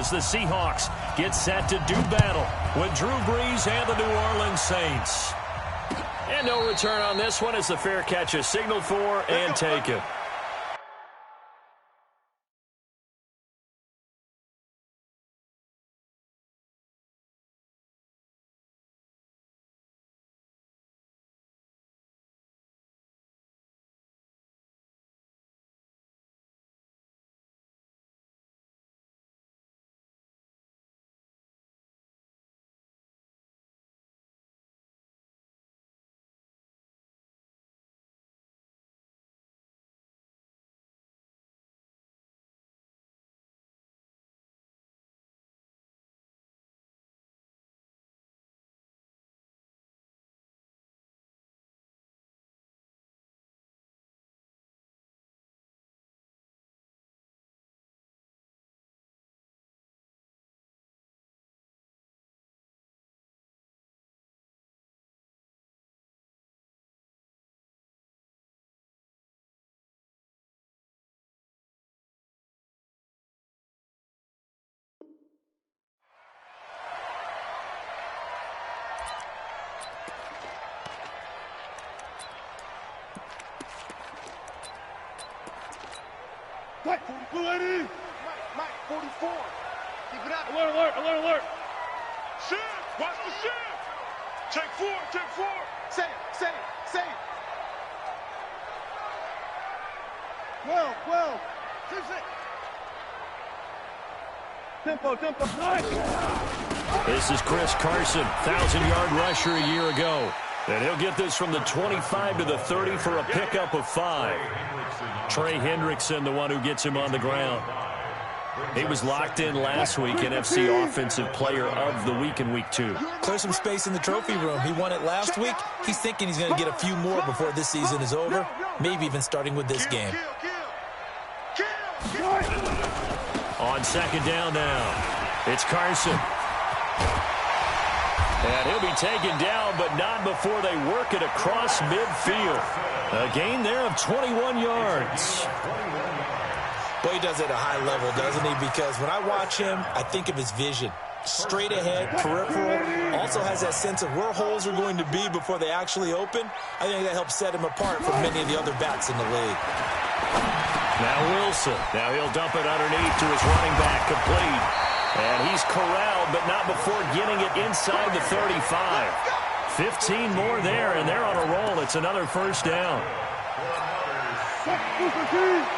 as the Seahawks get set to do battle with Drew Brees and the New Orleans Saints. And no return on this one as the fair catch is signaled for and taken. Mike, 44, lady. Mike, 44. Keep it up. Alert. Shift. Watch the shift. Take four. Say it. 12. 6. Tempo. Nice. This is Chris Carson, 1,000-yard rusher a year ago. And he'll get this from the 25 to the 30 for a pickup of 5. Trey Hendrickson, the one who gets him on the ground. He was locked in last week, NFC Offensive Player of the Week in Week 2. Clear some space in the trophy room. He won it last week. He's thinking he's going to get a few more before this season is over, maybe even starting with this game. On second down now, it's Carson. And he'll be taken down, but not before they work it across midfield. A gain there of 21 yards. Well, he does it at a high level, doesn't he? Because when I watch him, I think of his vision. Straight ahead, peripheral. Also has that sense of where holes are going to be before they actually open. I think that helps set him apart from many of the other backs in the league. Now Wilson. Now he'll dump it underneath to his running back, complete. And he's corralled, but not before getting it inside the 35. 15 more there, and they're on a roll. It's another first down.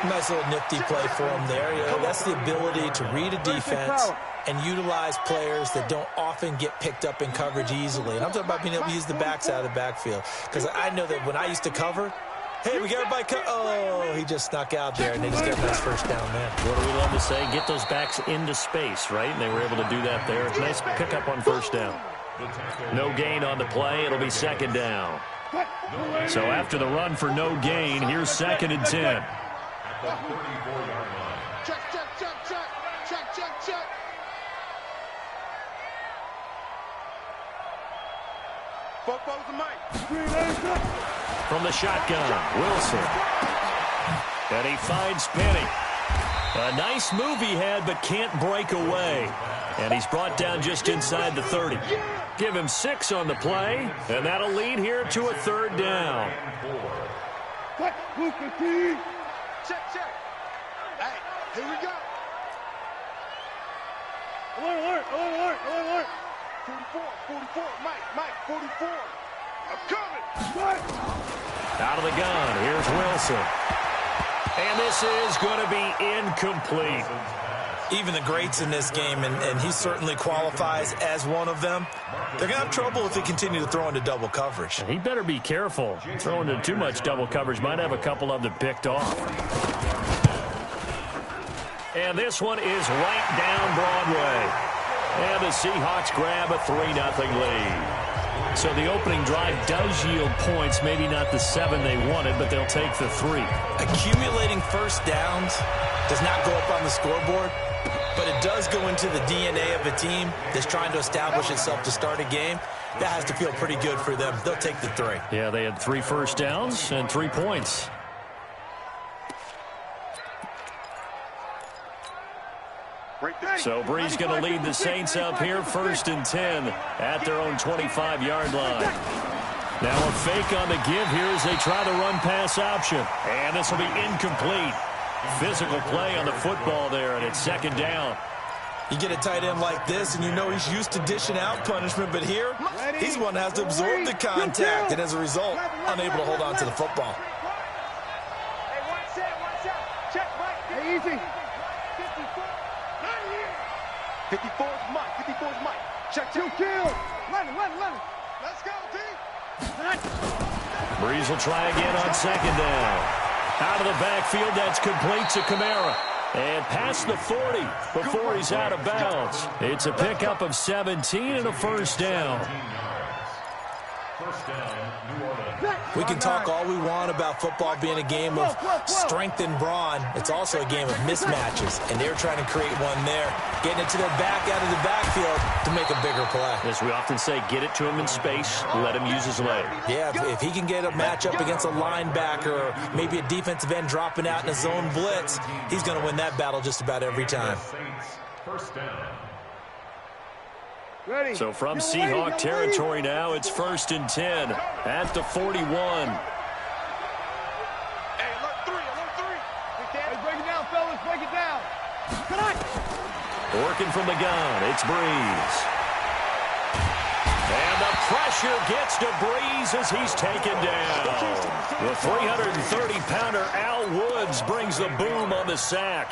Nice little nifty play for him there. You know, that's the ability to read a defense and utilize players that don't often get picked up in coverage easily. And I'm talking about being able to use the backs out of the backfield. Because I know that when I used to cover, hey, we got everybody oh, he just snuck out there, and they just got a nice first down there. What do we love to say? Get those backs into space, right? And they were able to do that there. Nice pickup on first down. No gain on the play. It'll be second down. So after the run for no gain, here's second and 10. Check. Football's the mic. From the shotgun, Wilson. And he finds Penny. A nice move he had, but can't break away. And he's brought down just inside the 30. Give him 6 on the play, and that'll lead here to a third down. Check. Hey, here we go. Alert. 44. Mike, 44. I'm coming. Out of the gun, here's Wilson. And this is going to be incomplete. Even the greats in this game, and he certainly qualifies as one of them, they're going to have trouble if they continue to throw into double coverage. He better be careful. Throwing into too much double coverage might have a couple of them picked off. And this one is right down Broadway. And the Seahawks grab a 3-0 lead. So the opening drive does yield points, maybe not the 7 they wanted, but they'll take the 3. Accumulating first downs does not go up on the scoreboard, but it does go into the DNA of a team that's trying to establish itself to start a game. That has to feel pretty good for them. They'll take the 3. Yeah, they had 3 first downs and 3 points. So Brees going to lead the Saints up here, 1st and 10 at their own 25-yard line. Now a fake on the give here as they try the run-pass option. And this will be incomplete. Physical play on the football there, and it's 2nd down. You get a tight end like this, and you know he's used to dishing out punishment, but here, he's the one that has to absorb the contact, and as a result, unable to hold on to the football. Hey, watch out. Check, Mike. Hey, easy. 54 is Mike. Check 2 kill. Let him. Let's go, T. Brees will try again on 2nd down. Out of the backfield, that's complete to Kamara. And past the 40 before he's out of bounds. It's a pickup of 17 and a 1st down. We can talk all we want about football being a game of strength and brawn. It's also a game of mismatches, and they're trying to create one there, getting it to their back out of the backfield to make a bigger play. As we often say, get it to him in space, let him use his leg. Yeah, if he can get a matchup against a linebacker or maybe a defensive end dropping out in a zone blitz, he's going to win that battle just about every time. So from Seahawk territory now, it's 1st and 10 at the 41. Hey, alert 3. Hey, break it down, fellas. Break it down. Come on. Working from the gun, it's Brees. And the pressure gets to Brees as he's taken down. The 330-pounder Al Woods brings the boom on the sack.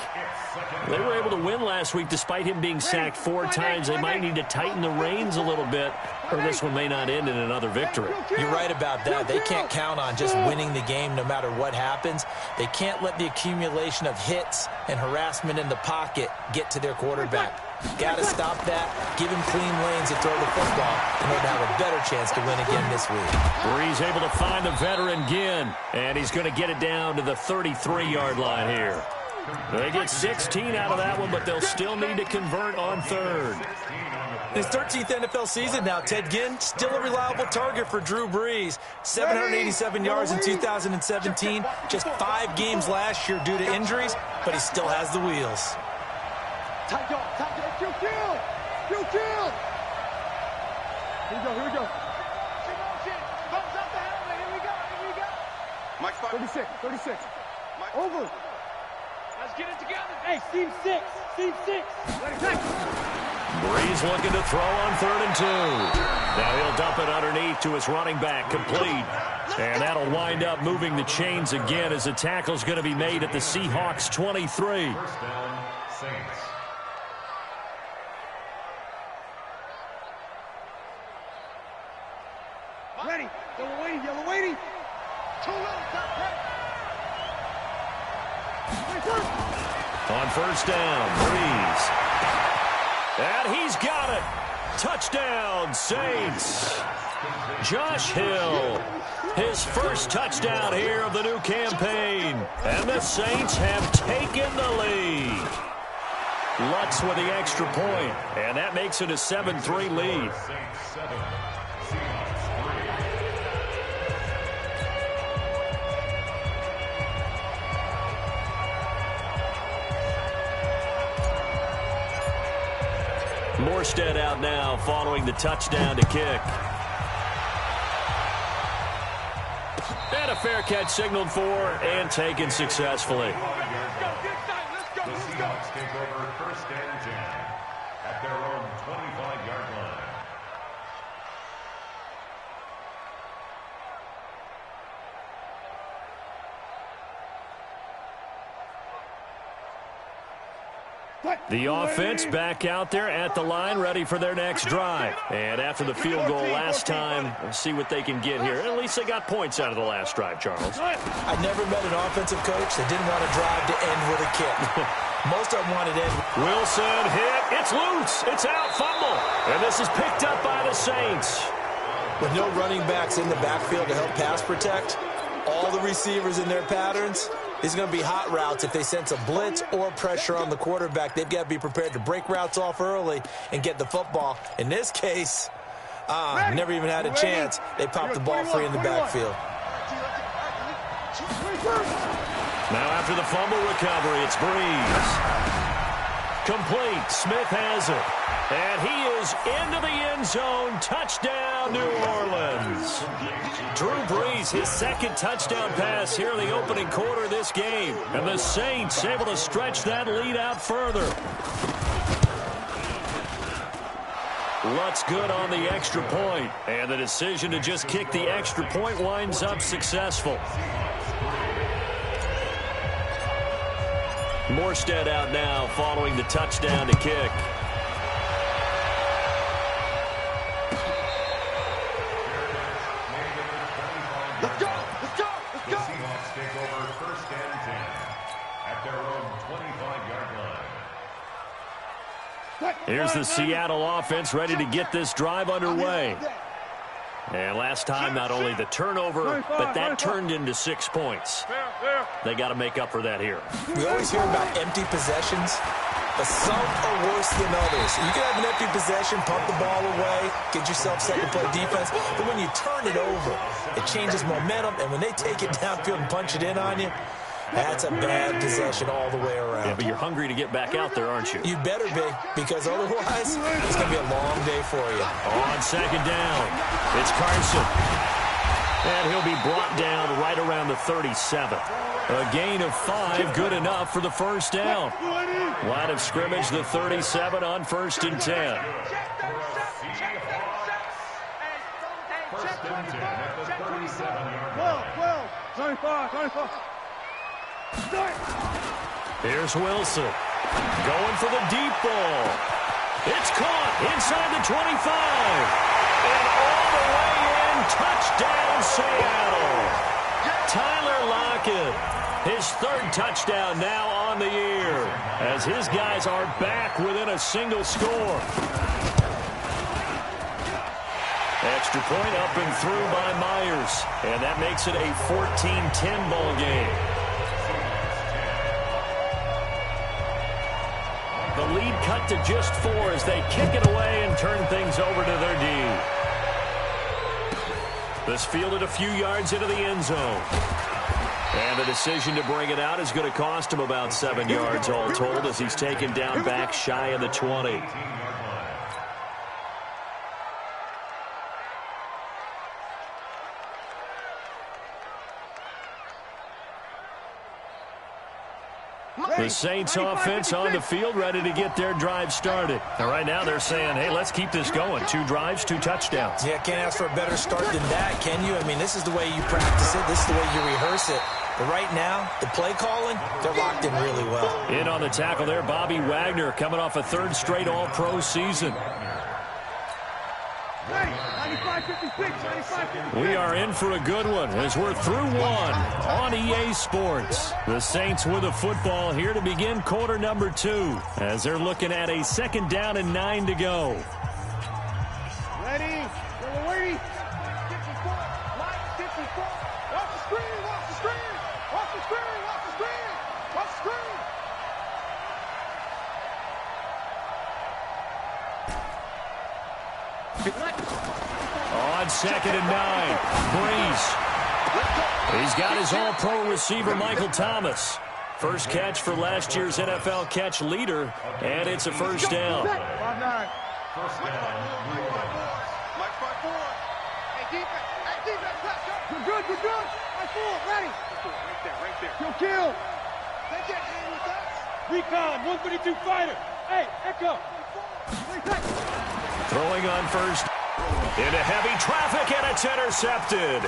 They were able to win last week despite him being sacked 4 times. They might need to tighten the reins a little bit, or this one may not end in another victory. You're right about that. They can't count on just winning the game no matter what happens. They can't let the accumulation of hits and harassment in the pocket get to their quarterback. Got to stop that, give him clean lanes to throw the football in order to have a better chance to win again this week. Brees able to find the veteran Ginn, and he's going to get it down to the 33-yard line here. They get 16 out of that one, but they'll still need to convert on 3rd. In his 13th NFL season now, Ted Ginn, still a reliable target for Drew Brees. 787 yards in 2017, just 5 games last year due to injuries, but he still has the wheels. Tight go. Q kill. Here we go. Thumbs up the helmet. Here we go. Mike 36. Over. Let's get it together. Hey, Team 6. Brees looking to throw on 3rd and 2. Now he'll dump it underneath to his running back, complete. And that'll wind up moving the chains again as the tackle's going to be made at the Seahawks 23. First down, Saints. Ready. Yellow waiting. Too little. On 1st down, Brees. And he's got it. Touchdown, Saints. Josh Hill, his first touchdown here of the new campaign. And the Saints have taken the lead. Lutz with the extra point, and that makes it a 7-3 lead. Morstead out now following the touchdown to kick. And a fair catch signaled for and taken successfully. The Seahawks take over 1st and 10 at their own 25-yard line. The offense back out there at the line, ready for their next drive. And after the field goal last time, we'll see what they can get here. At least they got points out of the last drive, Charles. I never met an offensive coach that didn't want to drive to end with a kick. Most of them wanted to end. Wilson hit. It's loose. It's out. Fumble. And this is picked up by the Saints. With no running backs in the backfield to help pass protect, all the receivers in their patterns, these are going to be hot routes. If they sense a blitz or pressure on the quarterback, they've got to be prepared to break routes off early and get the football. In this case, never even had a chance. They popped the ball free in the backfield. Now after the fumble recovery, it's Brees. Complete. Smith has it. And he is into the end zone. Touchdown, New Orleans. Drew Brees, his second touchdown pass here in the opening quarter of this game. And the Saints able to stretch that lead out further. Lutt's good on the extra point. And the decision to just kick the extra point winds up successful. Morstead out now following the touchdown to kick. Let's go! Let's go! Let's The go! Seahawks take over 1st and 10 at their own 25-yard line. Here's the Seattle offense ready to get this drive underway. And last time, not only the turnover, but that turned into 6 points. They got to make up for that here. We always hear about empty possessions, but some are worse than others. You can have an empty possession, pump the ball away, get yourself set to play defense, but when you turn it over, it changes momentum, and when they take it downfield and punch it in on you, that's a bad possession all the way around. Yeah, but you're hungry to get back out there, aren't you? You better be, because otherwise, it's going to be a long day for you. On second down, it's Carson. And he'll be brought down right around the 37. A gain of 5, good enough for the first down. Line of scrimmage, the 37 on 1st and 10. 1st and 10 at the 37-yard line. 25. Here's Wilson. Going for the deep ball. It's caught inside the 25. And all the way in, touchdown Seattle. Tyler Lockett, his 3rd touchdown now on the year, as his guys are back within a single score. Extra point up and through by Myers, and that makes it a 14-10 ball game. The lead cut to just 4 as they kick it away and turn things over to their D. This fielded a few yards into the end zone. And the decision to bring it out is going to cost him about 7 yards all told as he's taken down back shy of the 20. The Saints offense on the field ready to get their drive started. And right now they're saying, hey, let's keep this going. 2 drives, 2 touchdowns. Yeah, can't ask for a better start than that, can you? I mean, this is the way you practice it. This is the way you rehearse it. But right now, the play calling, they're locked in really well. In on the tackle there, Bobby Wagner coming off a 3rd straight All-Pro season. We are in for a good one as we're through 1 on EA Sports. The Saints with a football here to begin quarter number 2 as they're looking at a 2nd down and 9 to go. Ready? Ready? Watch the screen! Watch the screen! Watch the screen! Watch the screen! Watch the screen! On 2nd and 9, Brees. He's got his All-Pro receiver, Michael Thomas. First catch for last year's NFL catch leader, and it's a first down. 5-9. First down, New Orleans. Mike 5-4. Hey, defense. Hey, defense. Let's go. You're good. You're good. 5-4. Ready. Right there. Kill. Take that in with us. Recon. 132 fighter. Hey, Echo. Throwing on first. Into heavy traffic, and it's intercepted.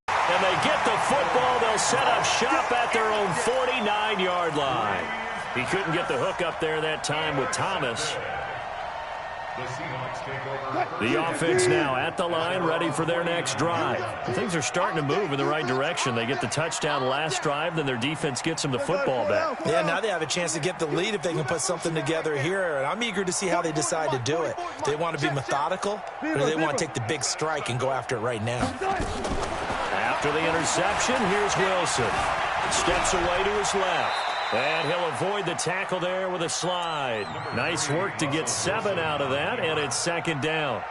And they get the football. They'll set up shop at their own 49-yard line. He couldn't get the hook up there that time with Thomas. The Seahawks take over. The offense now at the line, ready for their next drive. Things are starting to move in the right direction. They get the touchdown last drive, then their defense gets them the football back. Yeah, now they have a chance to get the lead if they can put something together here. And I'm eager to see how they decide to do it. Do they want to be methodical, or do they want to take the big strike and go after it right now? After the interception, here's Wilson. Steps away to his left. And he'll avoid the tackle there with a slide. Nice work to get 7 out of that, and it's 2nd down.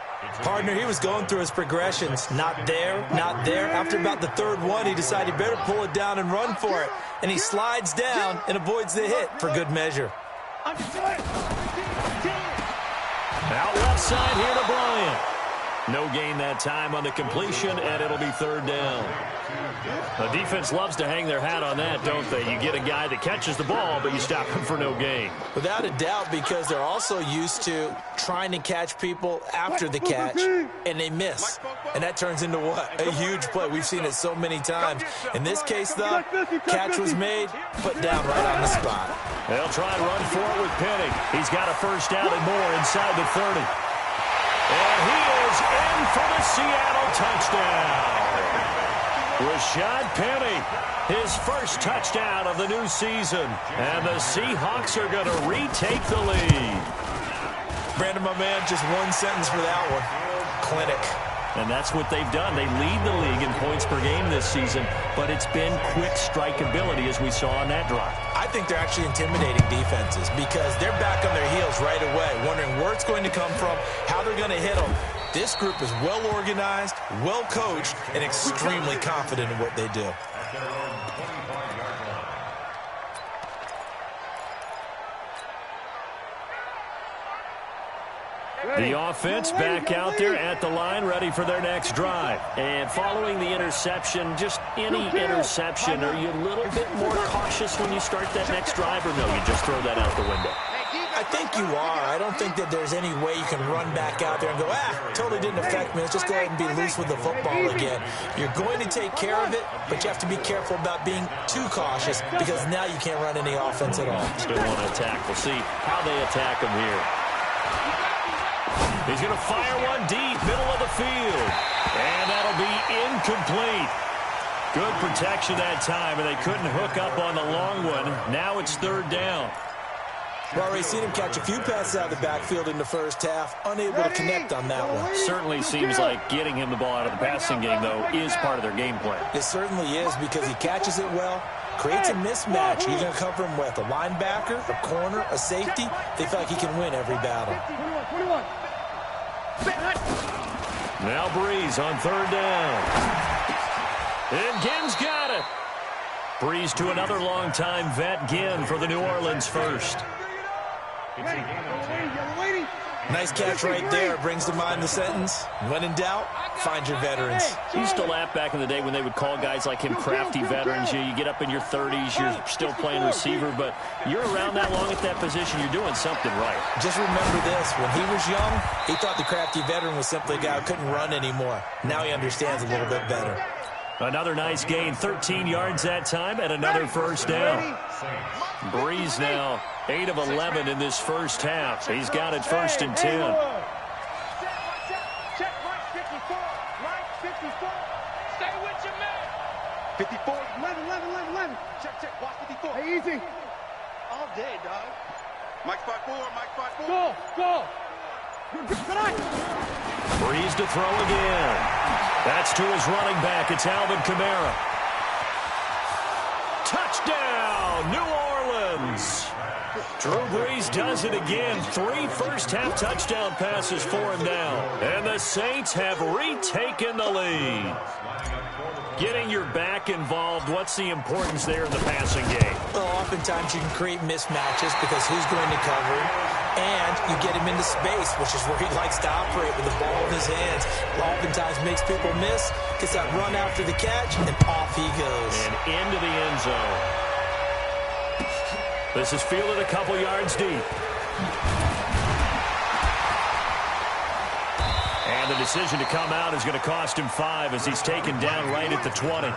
Partner, he was going through his progressions. Not there, not there. After about the 3rd one, he decided he better pull it down and run for it. And he slides down and avoids the hit for good measure. Out left side here to Bryant. No gain that time on the completion, and it'll be third down. The defense loves to hang their hat on that, don't they? You get a guy that catches the ball, but you stop him for no gain. Without a doubt, because they're also used to trying to catch people after the catch, and they miss. And that turns into what? A huge play. We've seen it so many times. In this case, though, catch was made, put down right on the spot. They'll try and run for it with Penny. He's got a first down and more inside the 30. And he is in for the Seattle touchdown. Rashad Penny, his first touchdown of the new season. And the Seahawks are going to retake the lead. Brandon, my man, just one sentence for that one. Clinic. And that's what they've done. They lead the league in points per game this season, but it's been quick strike ability as we saw on that drive. I think they're actually intimidating defenses because they're back on their heels right away, wondering where it's going to come from, how they're going to hit them. This group is well organized, well coached, and extremely confident in what they do. The offense back out there at the line, ready for their next drive. And following the interception, just any interception, are you a little bit more cautious when you start that next drive, or no, you just throw that out the window? I think you are. I don't think that there's any way you can run back out there and go, totally didn't affect me. Let's just go ahead and be loose with the football again. You're going to take care of it, but you have to be careful about being too cautious because now you can't run any offense at all. Still want to attack. We'll see how they attack him here. He's going to fire one deep, middle of the field. And that'll be incomplete. Good protection that time, and they couldn't hook up on the long one. Now it's third down. We've already seen him catch a few passes out of the backfield in the first half, unable to connect on that one. Certainly seems like getting him the ball out of the passing game, though, is part of their game plan. It certainly is because he catches it well, creates a mismatch. He's going to cover him with a linebacker, a corner, a safety. They feel like he can win every battle. Now Breeze on third down. And Ginn's got it. Breeze to another longtime vet, Ginn, for the New Orleans first. Nice catch right there. Brings to mind the sentence, when in doubt, find your veterans. He used to laugh back in the day when they would call guys like him crafty veterans. You get up in your 30s, you're still playing receiver, but you're around that long at that position, you're doing something right. Just remember this, when he was young, he thought the crafty veteran was simply a guy who couldn't run anymore. Now he understands a little bit better. Another nice gain, 13 yards that time, and another first down. Breeze now 8 of 11 in this first half. He's got it first and 10. Check right 54. Right 54. Stay with your man. 54. 11. Check. Watch 54. Hey, easy. All day, dog. Mike 5-4. Mike 5-4. Go. Good eye. Breeze to throw again. That's to his running back. It's Alvin Kamara. Touchdown, New Orleans. Drew Brees does it again. 3 first-half touchdown passes for him now. And the Saints have retaken the lead. Getting your back involved, what's the importance there in the passing game? Well, oftentimes you can create mismatches because who's going to cover him, and you get him into space, which is where he likes to operate with the ball in his hands. Oftentimes makes people miss, gets that run after the catch, and off he goes. And into the end zone. This is fielded a couple yards deep. And the decision to come out is going to cost him 5 as he's taken down right at the 20.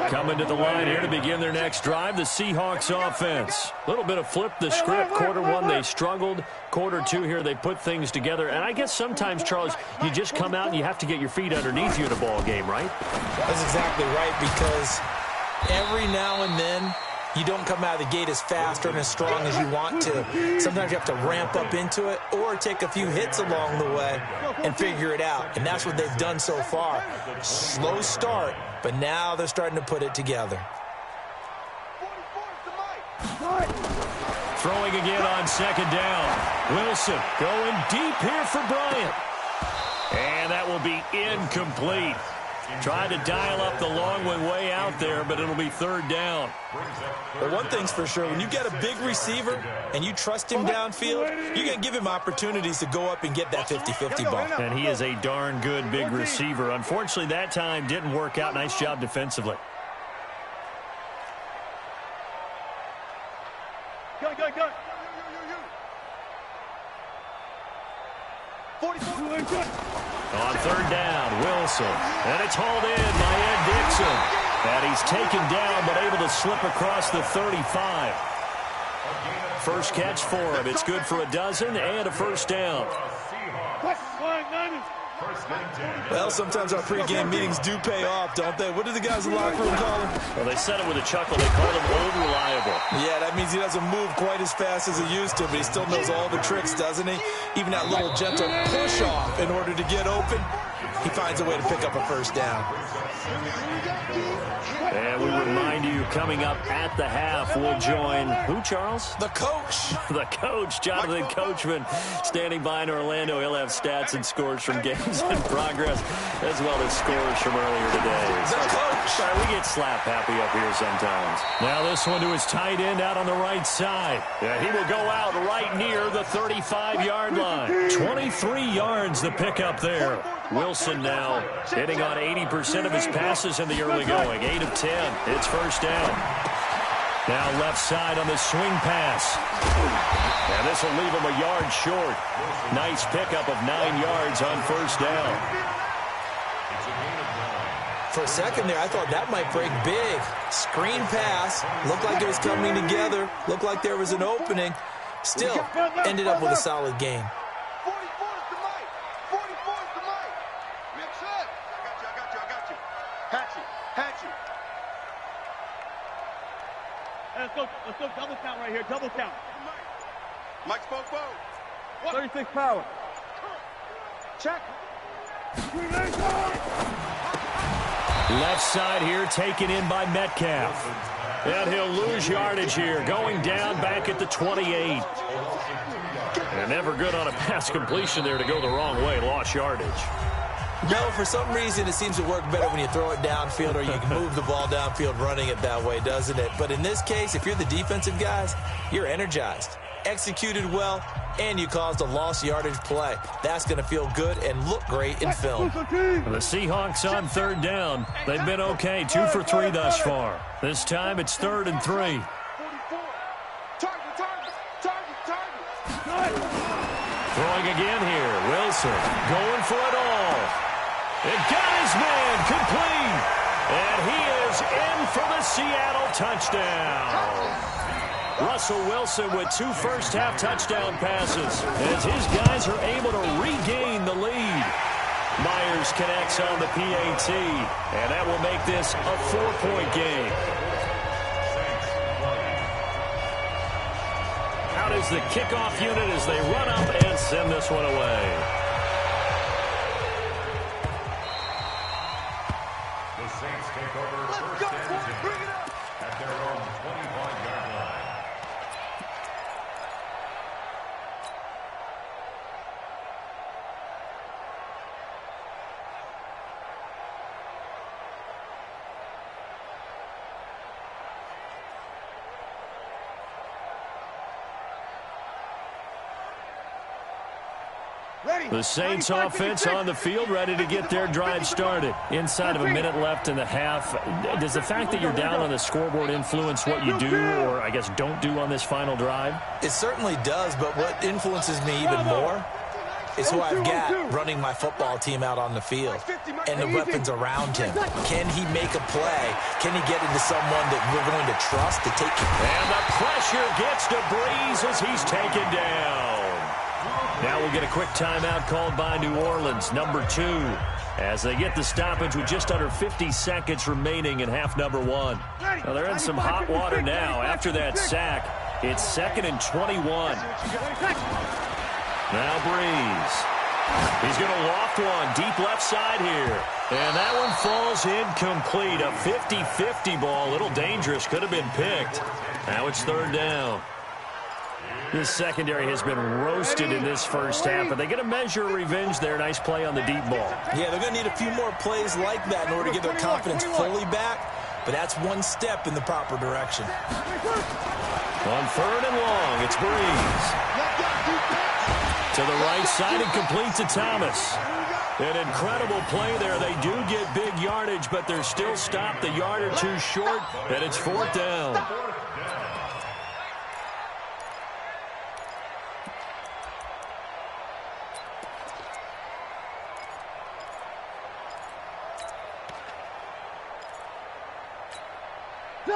Coming to the line here to begin their next drive, the Seahawks offense. A little bit of flip the script. Quarter 1, they struggled. Quarter 2 here, they put things together. And I guess sometimes, Charles, you just come out and you have to get your feet underneath you in a ball game, right? That's exactly right, because every now and then, you don't come out of the gate as fast or as strong as you want to. Sometimes you have to ramp up into it or take a few hits along the way and figure it out. And that's what they've done so far. Slow start, but now they're starting to put it together. Throwing again on second down. Wilson going deep here for Bryant. And that will be incomplete. Tried to dial up the long one way out there, but it'll be third down. Well, one thing's for sure, when you get a big receiver and you trust him downfield, you're going to give him opportunities to go up and get that 50-50 ball. And he is a darn good big receiver. Unfortunately, that time didn't work out. Nice job defensively. Go. On third down, Wilson. And it's hauled in by Ed Dixon. And he's taken down but able to slip across the 35. First catch for him. It's good for a dozen and a first down. Well, sometimes our pregame meetings do pay off, don't they? What do the guys in the locker room call him? Well, they said it with a chuckle. They called him old reliable. Yeah, that means he doesn't move quite as fast as he used to, but he still knows all the tricks, doesn't he? Even that little gentle push-off in order to get open, he finds a way to pick up a first down. And we remind you, coming up at the half, we'll join who, Charles? The coach. The coach, Jonathan Coachman, standing by in Orlando. He'll have stats and scores from games in progress, as well as scores from earlier today. The coach. Sorry, we get slap happy up here sometimes. Now this one to his tight end out on the right side. Yeah, he will go out right near the 35-yard line. 23 yards the pickup there. Wilson now hitting on 80% of his passes in the early going. 8 of 10. It's first down. Now left side on the swing pass. And this will leave him a yard short. Nice pickup of 9 yards on first down. For a second there, I thought that might break big. Screen pass. Looked like it was coming together. Looked like there was an opening. Still ended up with a solid gain. Let's go double count right here, double count. Mike spoke both. 36 power. Check. Left side here taken in by Metcalf. And he'll lose yardage here, going down back at the 28. And never good on a pass completion there to go the wrong way, lost yardage. No, for some reason, it seems to work better when you throw it downfield or you can move the ball downfield running it that way, doesn't it? But in this case, if you're the defensive guys, you're energized, executed well, and you caused a lost yardage play. That's going to feel good and look great in film. The Seahawks on third down. They've been okay, 2 for 3 thus far. This time it's 3rd and 3. Throwing again here. Wilson going for it all. It got his man complete. And he is in for the Seattle touchdown. Russell Wilson with 2 first-half touchdown passes as his guys are able to regain the lead. Myers connects on the PAT, and that will make this a 4-point game. Out is the kickoff unit as they run up and send this one away. The Saints take over first and 10 at their own 25-yard line. The Saints offense on the field, ready to get their drive started. Inside of a minute left in the half. Does the fact that you're down on the scoreboard influence what you do, or I guess don't do on this final drive? It certainly does, but what influences me even more is who I've got running my football team out on the field and the weapons around him. Can he make a play? Can he get into someone that we're going to trust to take him? And the pressure gets to Breeze as he's taken down. Now we'll get a quick timeout called by New Orleans, number 2, as they get the stoppage with just under 50 seconds remaining in half number 1. Now they're in some hot water now after that sack. It's 2nd and 21. Now Breeze. He's going to loft one deep left side here. And that one falls incomplete. A 50-50 ball. A little dangerous. Could have been picked. Now it's 3rd down. This secondary has been roasted in this first half, but they get a measure of revenge there. Nice play on the deep ball. Yeah, they're going to need a few more plays like that in order to get their confidence fully back, but that's one step in the proper direction. On 3rd and long, it's Breeze. To the right side and complete to Thomas. An incredible play there. They do get big yardage, but they're still stopped a yard or two short, and it's 4th down.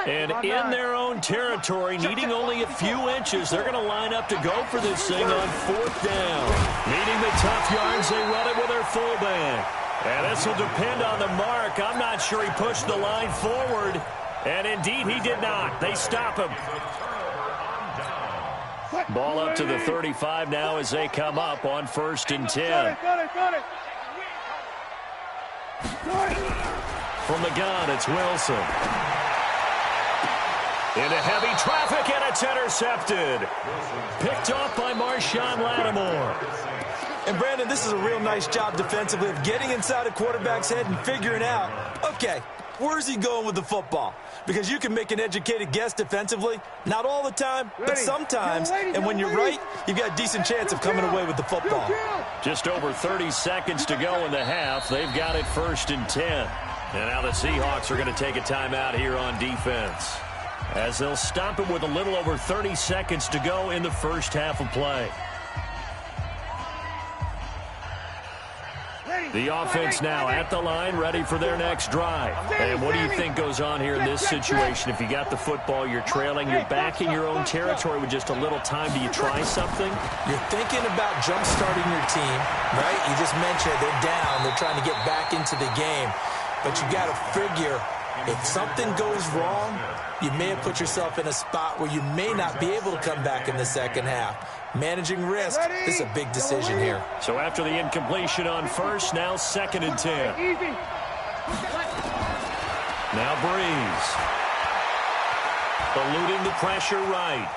And in their own territory, needing only a few inches, they're going to line up to go for this thing on 4th down. Needing the tough yards, they run it with their fullback. And this will depend on the mark. I'm not sure he pushed the line forward. And indeed, he did not. They stop him. Ball up to the 35 now as they come up on 1st and 10. From the gun, it's Wilson. Into heavy traffic, and it's intercepted. Picked off by Marshawn Lattimore. And, Brandon, this is a real nice job defensively of getting inside a quarterback's head and figuring out, okay, where's he going with the football? Because you can make an educated guess defensively. Not all the time, but sometimes. And when you're right, you've got a decent chance of coming away with the football. Just over 30 seconds to go in the half. They've got it 1st and 10. And now the Seahawks are going to take a timeout here on defense, as they'll stop it with a little over 30 seconds to go in the first half of play. The offense now at the line, ready for their next drive. And what do you think goes on here in this situation? If you got the football, you're trailing, you're back in your own territory with just a little time. Do you try something? You're thinking about jump-starting your team, right? You just mentioned they're down. They're trying to get back into the game. But you got to figure, if something goes wrong, you may have put yourself in a spot where you may not be able to come back in the second half. Managing risk is a big decision here. So after the incompletion on 1st, now 2nd and 10. Now Breeze. Eluding the pressure right.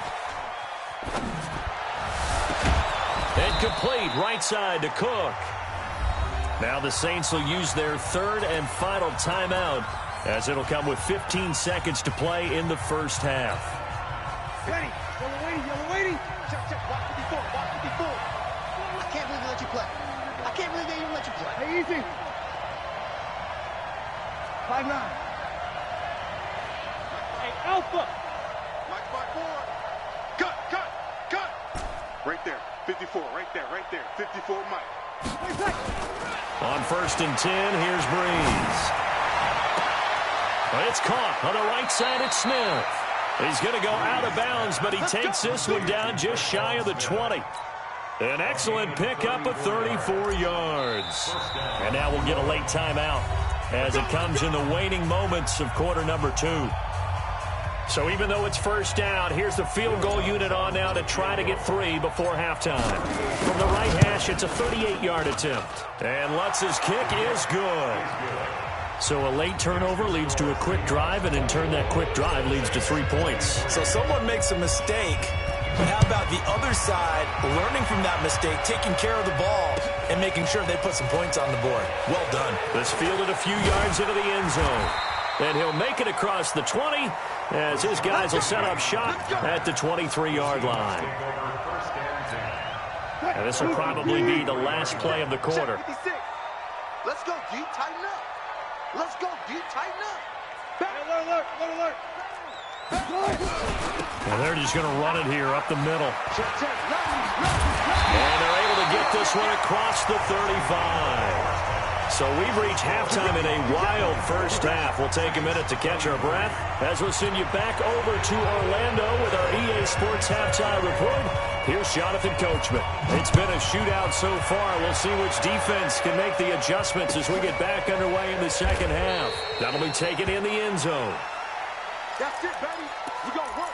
And complete right side to Cook. Now the Saints will use their 3rd and final timeout, as it'll come with 15 seconds to play in the first half. Ready. Yellow waiting. Check. Watch 54. I can't believe they let you play. I can't believe they even let you play. Hey, easy. 5-9. Hey, Alpha. Mike 4. Cut. Right there. 54. Right there. 54, Mike. On 1st and 10, here's Breeze. But it's caught on the right side at Smith. He's going to go out of bounds, but he takes this one down just shy of the 20. An excellent pickup of 34 yards. And now we'll get a late timeout as it comes in the waning moments of quarter number 2. So even though it's 1st down, here's the field goal unit on now to try to get 3 before halftime. From the right hash, it's a 38-yard attempt. And Lutz's kick is good. So a late turnover leads to a quick drive, and in turn that quick drive leads to 3 points. So someone makes a mistake, but how about the other side learning from that mistake, taking care of the ball, and making sure they put some points on the board? Well done. This fielded a few yards into the end zone. And he'll make it across the 20 as his guys will set up shop at the 23-yard line. And this will probably be the last play of the quarter. Let's go, G. Tighten up. Alert. And they're just going to run it here up the middle. And they're able to get this one across the 35. So we've reached halftime in a wild first half. We'll take a minute to catch our breath as we'll send you back over to Orlando with our EA Sports Halftime Report. Here's Jonathan Coachman. It's been a shootout so far. We'll see which defense can make the adjustments as we get back underway in the second half. That'll be taken in the end zone. That's it, baby. We gonna work.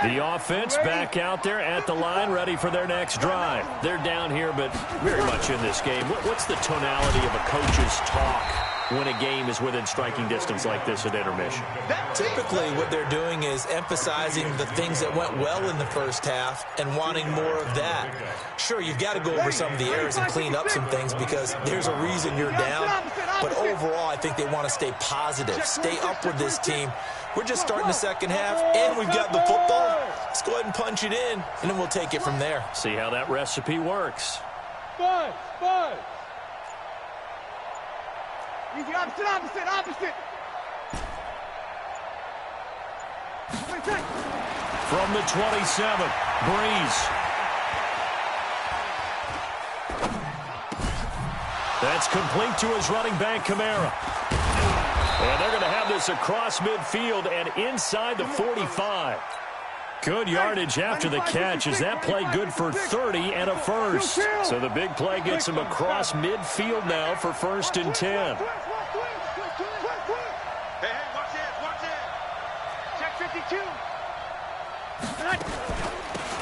The offense back out there at the line, ready for their next drive. They're down here, but very much in this game. What's the tonality of a coach's talk when a game is within striking distance like this at intermission? Typically, what they're doing is emphasizing the things that went well in the first half and wanting more of that. Sure, you've got to go over some of the errors and clean up some things because there's a reason you're down. But overall, I think they want to stay positive, stay up with this team. We're just starting the second half, and we've got the football. Let's go ahead and punch it in, and then we'll take it from there. See how that recipe works. Five. Easy, opposite. From the 27, Breeze. That's complete to his running back, Kamara. And they're going to have this across midfield and inside the 45. Good yardage after the catch. Is that play good for 30 and a first? So the big play gets him across midfield now for 1st and 10. Hey, watch it. Check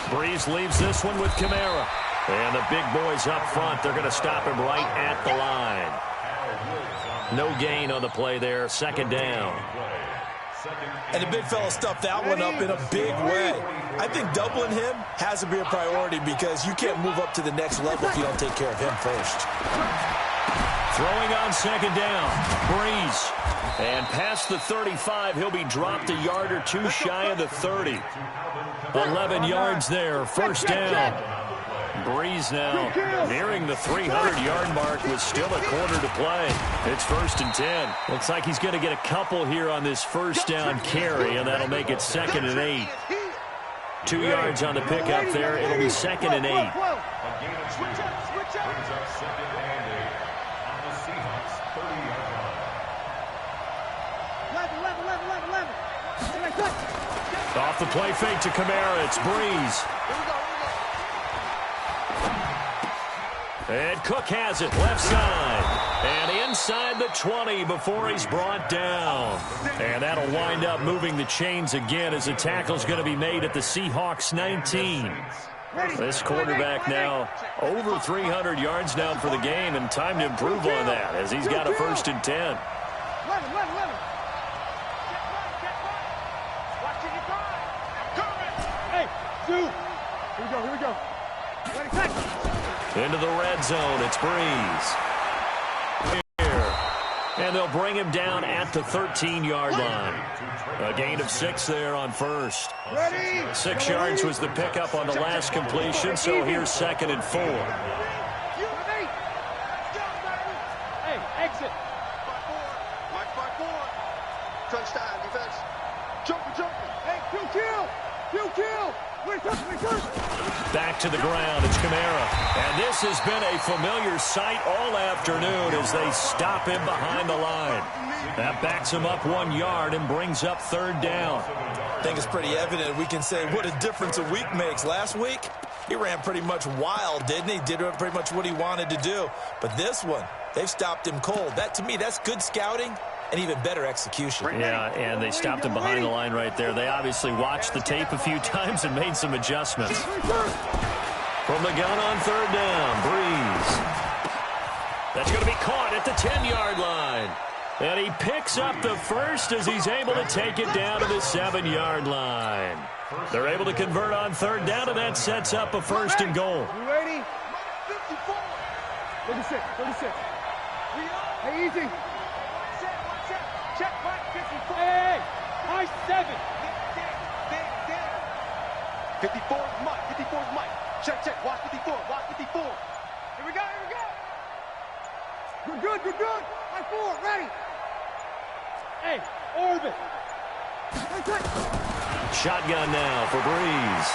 52. Breeze leaves this one with Kamara. And the big boys up front, they're going to stop him right at the line. No gain on the play there, 2nd down. And the big fella stuffed that one up in a big way. I think doubling him has to be a priority because you can't move up to the next level if you don't take care of him first. Throwing on 2nd down, Breeze. And past the 35, he'll be dropped a yard or two shy of the 30. 11 yards there, 1st down. Breeze now nearing the 300-yard mark with still a quarter to play. It's 1st and 10. Looks like he's going to get a couple here on this 1st down carry, and that'll make it 2nd and 8. 2 yards on the pickup there. It'll be 2nd and 8. Switch up. Brings up 2nd and 8 on the Seahawks 30-yard line. Off the play fake to Kamara. It's Breeze. And Cook has it, left side. And inside the 20 before he's brought down. And that'll wind up moving the chains again as the tackle's going to be made at the Seahawks 19. This quarterback now over 300 yards down for the game, and time to improve on that as he's got a 1st and 10. Hey, here we go. Into the red zone, it's Breeze. Here. And they'll bring him down at the 13-yard line. A gain of 6 there on 1st. 6 yards was the pickup on the last completion, so here's 2nd and 4. Hey, exit. Touchdown, defense. Joker. Hey, kill. Back to the ground, it's Kamara. And this has been a familiar sight all afternoon as they stop him behind the line. That backs him up 1 yard and brings up 3rd down. I think it's pretty evident we can say what a difference a week makes. Last week, he ran pretty much wild, didn't he? Did pretty much what he wanted to do. But this one, they've stopped him cold. That, to me, that's good scouting and even better execution. Yeah, and they stopped him behind the line right there. They obviously watched the tape a few times and made some adjustments. From the gun on 3rd down, Breeze. That's going to be caught at the 10-yard line. And he picks up the first as he's able to take it down to the 7-yard line. They're able to convert on 3rd down, and that sets up a 1st and goal. You ready? 36. Hey, easy. Check, Mike, 54. Hey, high 7. 54 is Mike. Check. Watch 54. Here we go. Good. High 4, ready. Hey, orbit. Shotgun now for Breeze.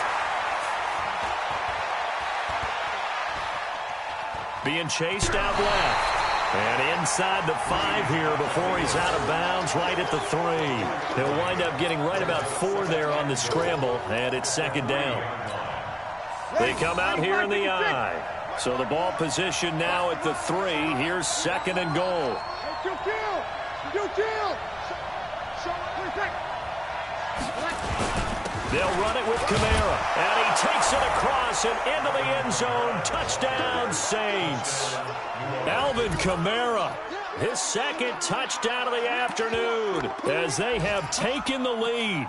Being chased out left. And inside the 5 here before he's out of bounds right at the 3. He'll wind up getting right about 4 there on the scramble, and it's 2nd down. They come out here in the I. So the ball position now at the 3. Here's 2nd and goal. They'll run it with Kamara, and he takes it across and into the end zone. Touchdown, Saints. Alvin Kamara, his second touchdown of the afternoon, as they have taken the lead.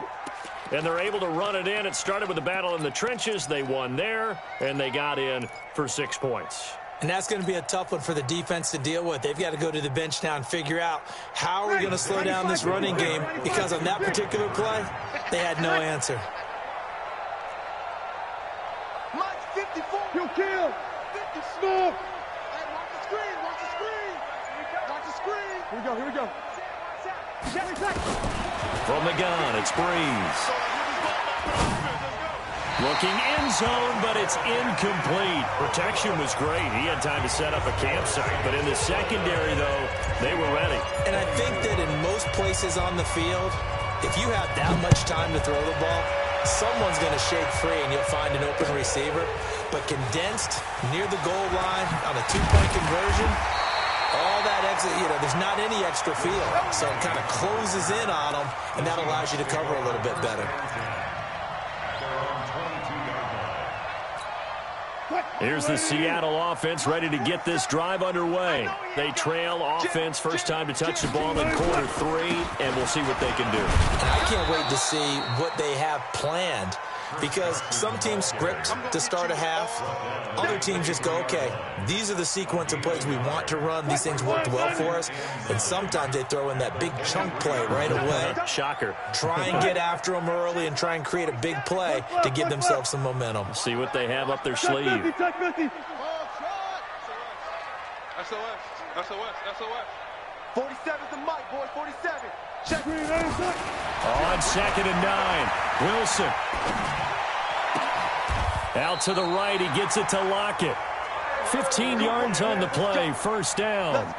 And they're able to run it in. It started with a battle in the trenches. They won there, and they got in for 6 points. And that's going to be a tough one for the defense to deal with. They've got to go to the bench now and figure out how are we going to slow down this running game, because on that particular play, they had no answer. Mike, 54. You kill. 50 score. Hey, watch the screen. Watch the screen. Watch the screen. Here we go. Here we go. From the gun, it's Breeze. Looking end zone, but it's incomplete. Protection was great. He had time to set up a campsite. But in the secondary, though, they were ready. And I think that in most places on the field, if you have that much time to throw the ball, someone's going to shake free and you'll find an open receiver. But condensed near the goal line on a two-point conversion, all that exit, there's not any extra field. So it kind of closes in on them, and that allows you to cover a little bit better. Here's the Seattle offense ready to get this drive underway. They trail offense first time to touch the ball in quarter 3, and we'll see what they can do. And I can't wait to see what they have planned, because some teams script to start a half. Other teams just go, okay, these are the sequence of plays we want to run. These things worked well for us. And sometimes they throw in that big chunk play right away. Shocker. Try and get after them early and try and create a big play to give themselves some momentum. See what they have up their sleeve. SOS. SOS. 47's the mic, boy. 47. Check. On 2nd and 9. Wilson. Out to the right. He gets it to Lockett. 15 yards on the play. First down.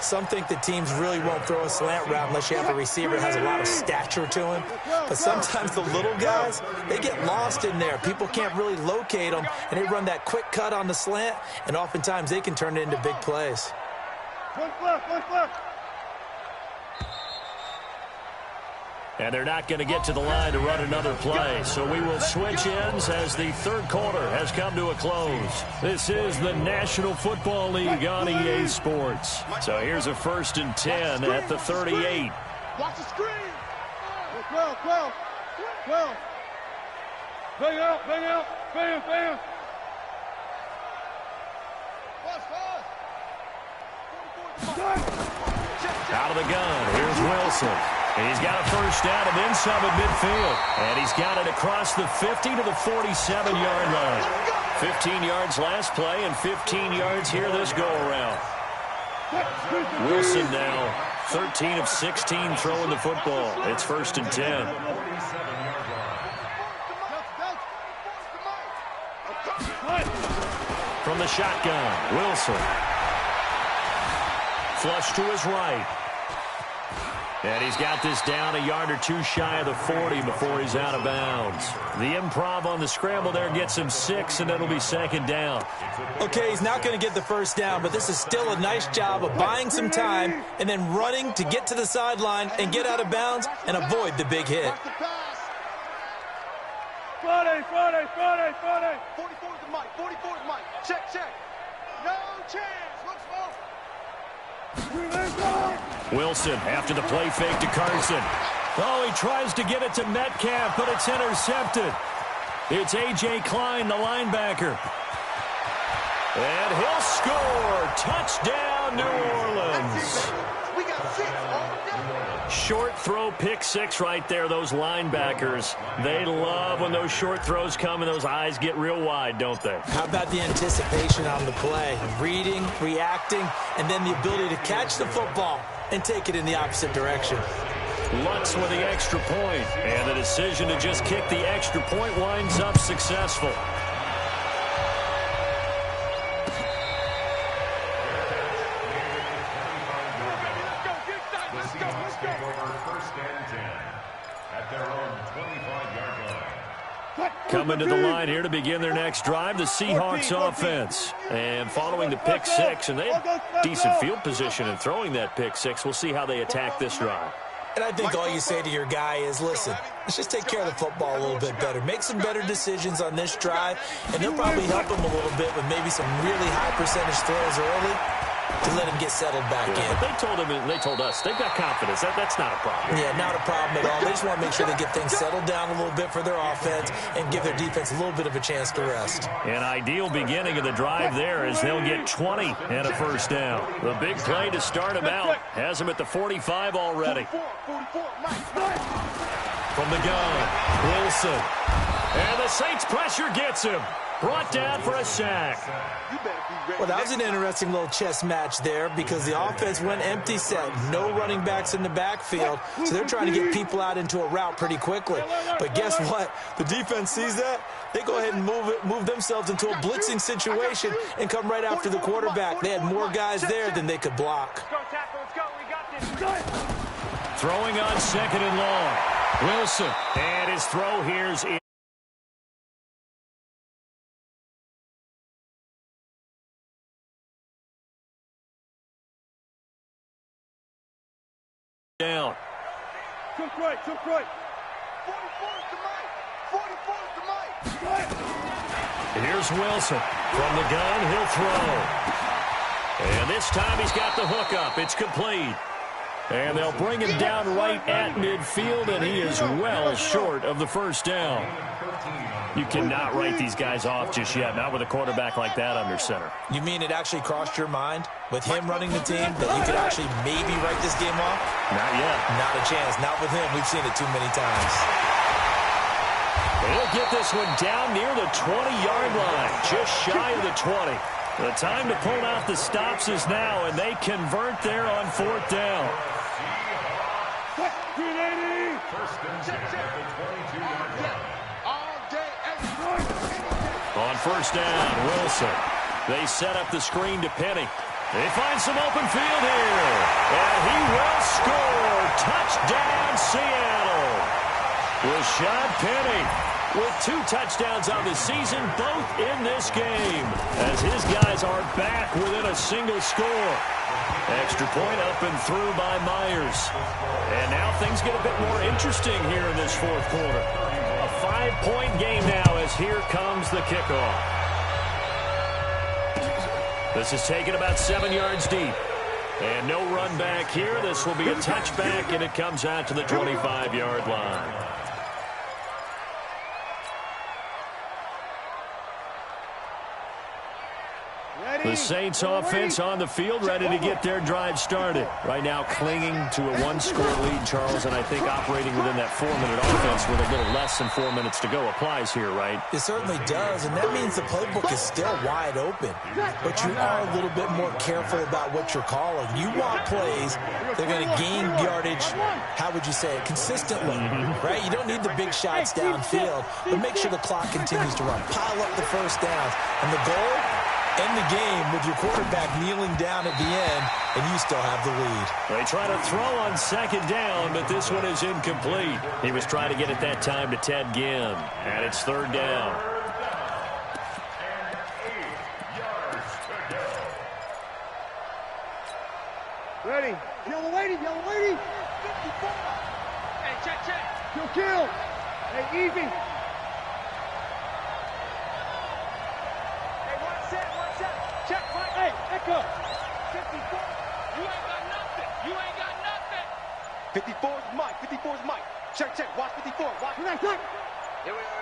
Some think that teams really won't throw a slant route unless you have a receiver that has a lot of stature to him. But sometimes the little guys, they get lost in there. People can't really locate them, and they run that quick cut on the slant, and oftentimes they can turn it into big plays. One left. And they're not going to get to the line to run another play. So we will switch ends as the third quarter has come to a close. This is the National Football League on EA Sports. So here's a 1st and 10 at the 38. Watch the screen. 12. Bang out. Bam. Out of the gun, here's Wilson. And he's got a first down and then some at midfield. And he's got it across the 50 to the 47-yard line. 15 yards last play and 15 yards here this go-around. Wilson now 13 of 16 throwing the football. It's 1st and 10. From the shotgun, Wilson. Flush to his right. And he's got this down a yard or two shy of the 40 before he's out of bounds. The improv on the scramble there gets him 6, and it'll be 2nd down. Okay, he's not going to get the first down, but this is still a nice job of buying some time and then running to get to the sideline and get out of bounds and avoid the big hit. Friday. 44's the mic. 44's the mic. Check. No chance. Let's go. Wilson after the play fake to Carson. Oh, he tries to get it to Metcalf, but it's intercepted. It's A.J. Klein, the linebacker. And he'll score. Touchdown, New Orleans. We got 6 all day. Short throw, pick 6 right there. Those linebackers, they love when those short throws come and those eyes get real wide, don't they? How about the anticipation on the play? Reading, reacting, and then the ability to catch the football and take it in the opposite direction. Lutz with the extra point, and the decision to just kick the extra point winds up successful. Coming to the line here to begin their next drive, the Seahawks offense. And following the pick 6, and they have decent field position in throwing that pick 6. We'll see how they attack this drive. And I think all you say to your guy is, listen, let's just take care of the football a little bit better. Make some better decisions on this drive, and they'll probably help him a little bit with maybe some really high percentage throws early to let him get settled back in. But they told us, they've got confidence. That's not a problem. Yeah, not a problem at all. They just want to make sure they get things settled down a little bit for their offense and give their defense a little bit of a chance to rest. An ideal beginning of the drive there as they'll get 20 and a first down. The big play to start him out has him at the 45 already. From the gun, Wilson. And the Saints pressure gets him. Brought down for a sack. Well, that was an interesting little chess match there because the offense went empty set. No running backs in the backfield, so they're trying to get people out into a route pretty quickly. But guess what? The defense sees that. They go ahead and move themselves into a blitzing situation and come right after the quarterback. They had more guys there than they could block. Throwing on second and long. Wilson. And his throw here's in. Down. Took right. 44 to Mike. 44 to Mike. Here's Wilson. From the gun, he'll throw. And this time he's got the hook up. It's complete. And they'll bring him down right at midfield, and he is well short of the first down. You cannot write these guys off just yet, not with a quarterback like that under center. You mean it actually crossed your mind with him running the team that you could actually maybe write this game off? Not yet. Not a chance. Not with him. We've seen it too many times. He'll get this one down near the 20-yard line, just shy of the 20. The time to pull out the stops is now, and they convert there on fourth down. On first down, Wilson. They set up the screen to Penny. They find some open field here. And he will score. Touchdown, Seattle. Rashad Penny with 2 touchdowns on the season, both in this game, as his guys are back within a single score. Extra point up and through by Myers. And now things get a bit more interesting here in this fourth quarter. A 5-point game now as here comes the kickoff. This is taken about 7 yards deep. And no run back here. This will be a touchback, and it comes out to the 25-yard line. The Saints offense on the field, ready to get their drive started. Right now clinging to a 1-score lead, Charles, and I think operating within that 4-minute offense with a little less than 4 minutes to go applies here, right? It certainly does, and that means the playbook is still wide open. But you are a little bit more careful about what you're calling. You want plays that are going to gain yardage, how would you say it, consistently, right? You don't need the big shots downfield, but make sure the clock continues to run. Pile up the first downs, and the goal? End the game with your quarterback kneeling down at the end, and you still have the lead. They try to throw on second down, but this one is incomplete. He was trying to get it that time to Ted Ginn, and it's third down. Ready. Yellow lady. 54. Hey, check. Kill. Hey, easy. Check, Mike. Hey, echo. 54. You ain't got nothing. 54 is Mike. Check. Watch 54. Watch. Here we go.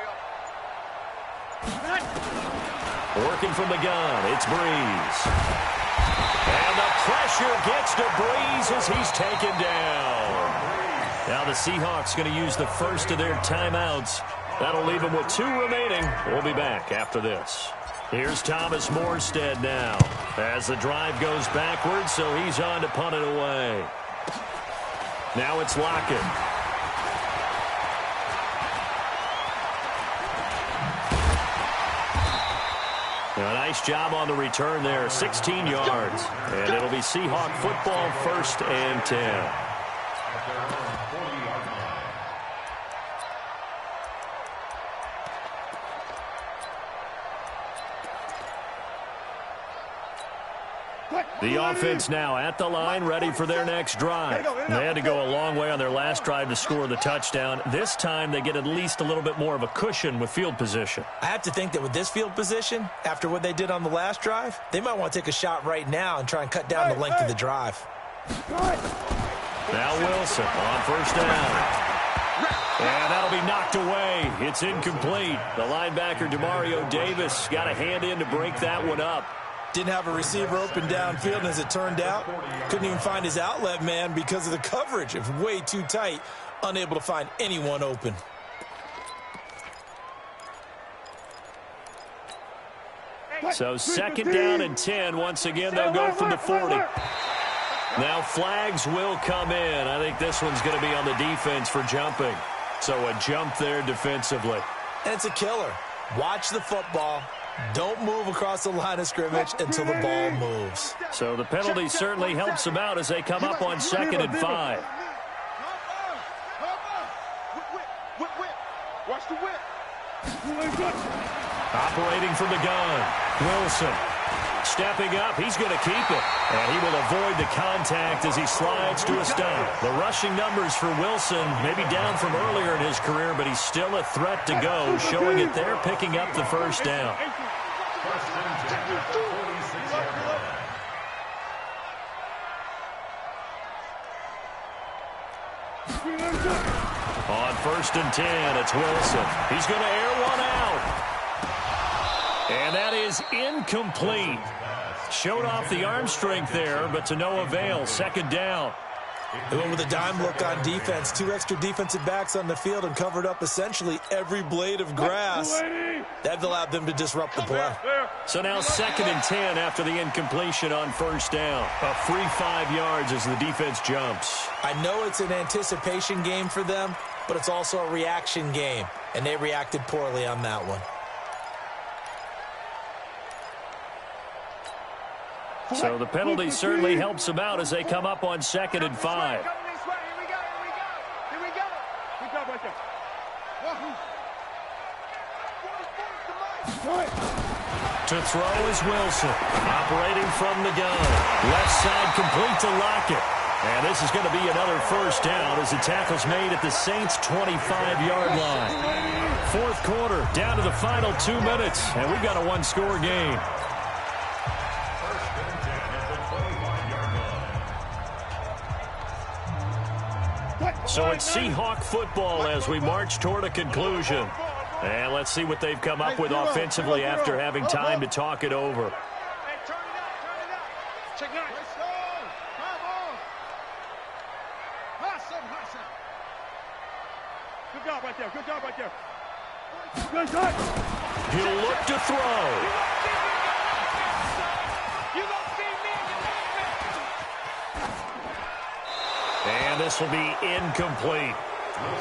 Working from the gun, it's Breeze. And the pressure gets to Breeze as he's taken down. Now the Seahawks going to use the first of their timeouts. That'll leave them with 2 remaining. We'll be back after this. Here's Thomas Morstead now as the drive goes backwards, so he's on to punt it away. Now it's Lockett. A nice job on the return there, 16 yards. And it'll be Seahawk football, 1st and 10. The offense now at the line, ready for their next drive. They had to go a long way on their last drive to score the touchdown. This time they get at least a little bit more of a cushion with field position. I have to think that with this field position, after what they did on the last drive, they might want to take a shot right now and try and cut down the length of the drive. Now Wilson on first down. And that'll be knocked away. It's incomplete. The linebacker, Demario Davis, got a hand in to break that one up. Didn't have a receiver open downfield, and as it turned out, couldn't even find his outlet man because of the coverage. It was way too tight, unable to find anyone open. So second down and 10. Once again, they'll go from the 40. Now flags will come in. I think this one's going to be on the defense for jumping. So a jump there defensively. And it's a killer. Watch the football. Don't move across the line of scrimmage until the ball moves. So the penalty certainly helps them out as they come up on 2nd and 5. Watch the whip. Operating from the gun. Wilson stepping up. He's going to keep it. And he will avoid the contact as he slides to a stop. The rushing numbers for Wilson maybe down from earlier in his career, but he's still a threat to go, showing it there, picking up the first down. On 1st and 10, it's Wilson. He's going to air one out. And that is incomplete. Showed off the arm strength there, but to no avail. 2nd down. They went with a dime look on defense. 2 extra defensive backs on the field and covered up essentially every blade of grass. That allowed them to disrupt the play. So now 2nd and 10 after the incompletion on 1st down. A free 5 yards as the defense jumps. I know it's an anticipation game for them, but it's also a reaction game, and they reacted poorly on that one. So the penalty certainly helps them out as they come up on 2nd and 5. Here we go. Good job right there. To throw is Wilson. Operating from the gun. Left side complete to Lockett. And this is going to be another first down as the tackle's made at the Saints' 25-yard line. 4th quarter, down to the final 2 minutes, and we've got a one-score game. So it's Seahawk football as we march toward a conclusion. And let's see what they've come up with offensively after having time to talk it over. Hey, turn it up. Check 9. Good job right there. Good job. He'll look to throw. And this will be incomplete.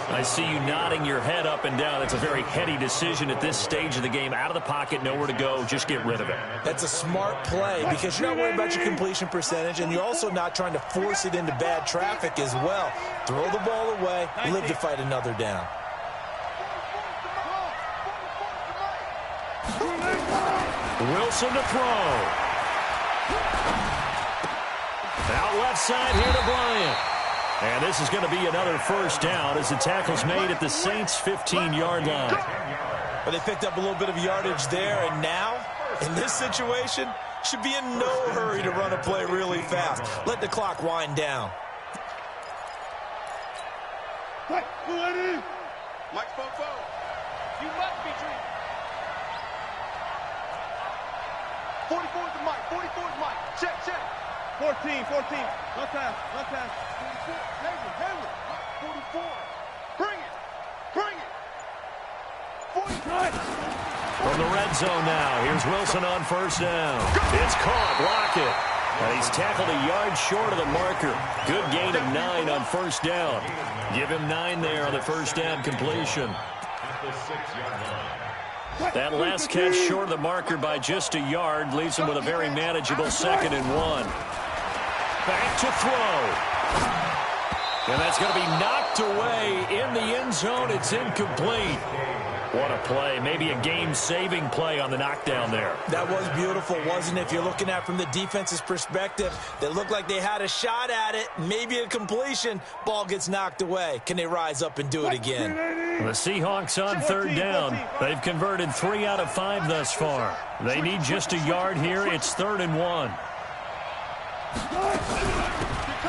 I see you nodding your head up and down. It's a very heady decision at this stage of the game. Out of the pocket, nowhere to go. Just get rid of it. That's a smart play because you're not worried about your completion percentage, and you're also not trying to force it into bad traffic as well. Throw the ball away, live to fight another down. Wilson to throw. Out left side here to Bryant. And this is going to be another first down as the tackle's made at the Saints' 15-yard line. But they picked up a little bit of yardage there, and now, in this situation, should be in no hurry to run a play really fast. Let the clock wind down. Mike Fofo. You must be dreaming. 44 is the Mike. 44 is Mike. Check. 14. No pass. 44. Bring it. 45. From the red zone now, here's Wilson on first down. It's caught. Lockett. And he's tackled a yard short of the marker. Good gain of 9 on first down. Give him 9 there on the first down completion. That last catch short of the marker by just a yard leaves him with a very manageable 2nd and 1. Back to throw. And that's going to be knocked away in the end zone. It's incomplete. What a play. Maybe a game-saving play on the knockdown there. That was beautiful, wasn't it? If you're looking at it from the defense's perspective, they looked like they had a shot at it. Maybe a completion. Ball gets knocked away. Can they rise up and do it again? The Seahawks on third down. They've converted 3 out of 5 thus far. They need just a yard here. It's 3rd and 1.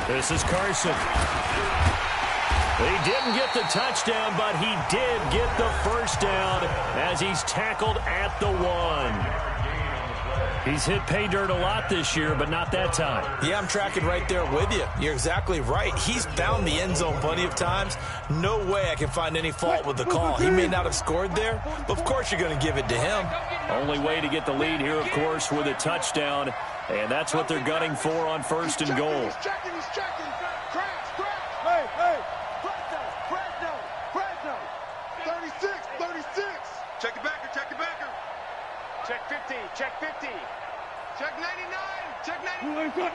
This is Carson. He didn't get the touchdown, but he did get the first down as he's tackled at the 1. He's hit pay dirt a lot this year, but not that time. Yeah, I'm tracking right there with you. You're exactly right. He's found the end zone plenty of times. No way I can find any fault with the call. He may not have scored there, but of course you're going to give it to him. Only way to get the lead here, of course, with a touchdown, and that's what they're gunning for on 1st and goal. He's checking. Crash. Hey. Fresno. 36. Check your backer. Check 50. Check 99. Check 99.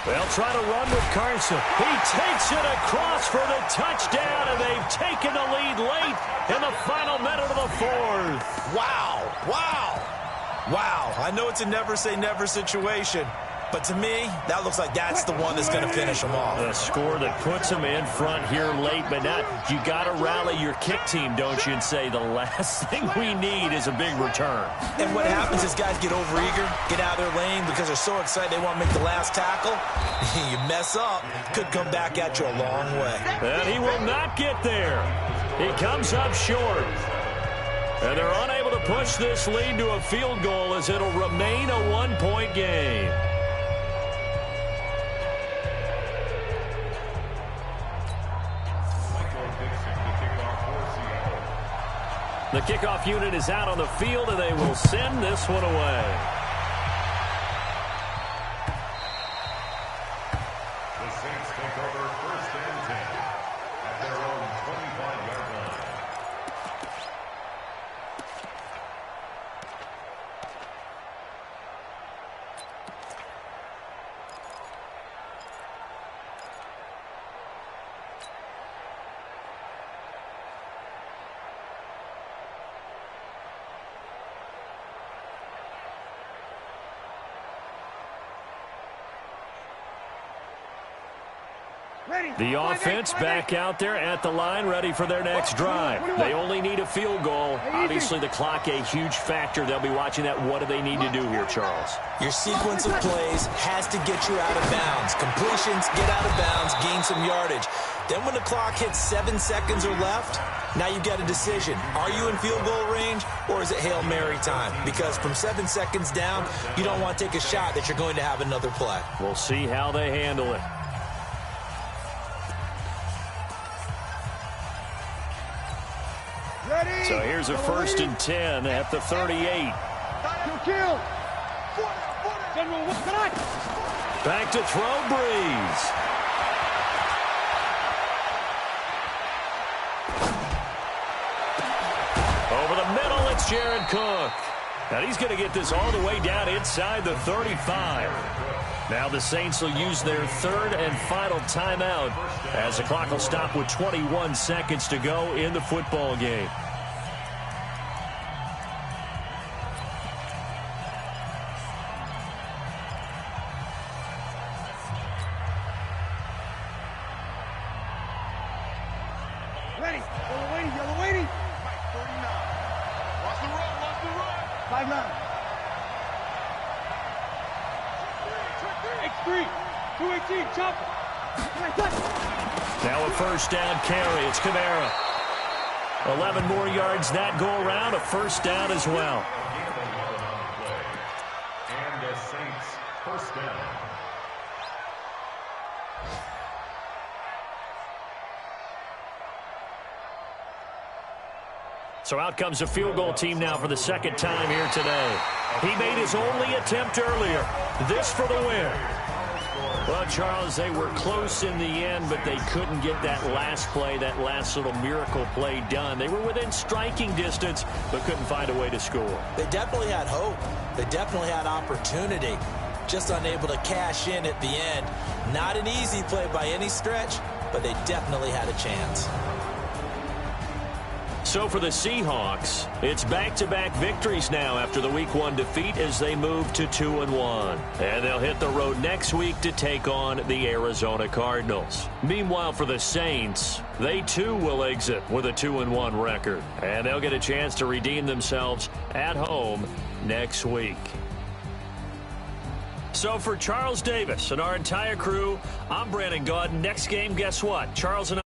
They'll try to run with Carson. He takes it across for the touchdown, and they've taken the lead late in the final minute of the 4th. Wow. I know it's a never-say-never situation, but to me, that looks like that's the one that's going to finish them off. A score that puts them in front here late, but now you got to rally your kick team, don't you, and say the last thing we need is a big return. And what happens is guys get overeager, get out of their lane because they're so excited they want to make the last tackle. You mess up, could come back at you a long way. And he will not get there. He comes up short. And they're unable to push this lead to a field goal as it'll remain a 1-point game. The kickoff unit is out on the field, and they will send this one away. The Saints take over 1st and 10 at their own 25-yard line. The offense back out there at the line, ready for their next drive. They only need a field goal. Obviously, the clock a huge factor. They'll be watching that. What do they need to do here, Charles? Your sequence of plays has to get you out of bounds. Completions, get out of bounds, gain some yardage. Then when the clock hits 7 seconds or left, now you've got a decision. Are you in field goal range, or is it Hail Mary time? Because from 7 seconds down, you don't want to take a shot that you're going to have another play. We'll see how they handle it. So here's a 1st and 10 at the 38. Back to throw, Breeze. Over the middle, it's Jared Cook. And he's going to get this all the way down inside the 35. Now the Saints will use their 3rd and final timeout as the clock will stop with 21 seconds to go in the football game. Ready. Yellow waiting. 49. Watch the run. 5-9. X3. 218. Chopper. Now a 1st down carry. It's Kamara. 11 more yards that go around. A 1st down as well. And the Saints 1st down. So out comes a field goal team now for the 2nd time here today. He made his only attempt earlier. This for the win. Well, Charles, they were close in the end, but they couldn't get that last play, that last little miracle play done. They were within striking distance, but couldn't find a way to score. They definitely had hope. They definitely had opportunity. Just unable to cash in at the end. Not an easy play by any stretch, but they definitely had a chance. So for the Seahawks, it's back-to-back victories now after the Week 1 defeat as they move to 2-1. And they'll hit the road next week to take on the Arizona Cardinals. Meanwhile, for the Saints, they too will exit with a 2-1 record. And they'll get a chance to redeem themselves at home next week. So for Charles Davis and our entire crew, I'm Brandon Gaudin. Next game, guess what? Charles and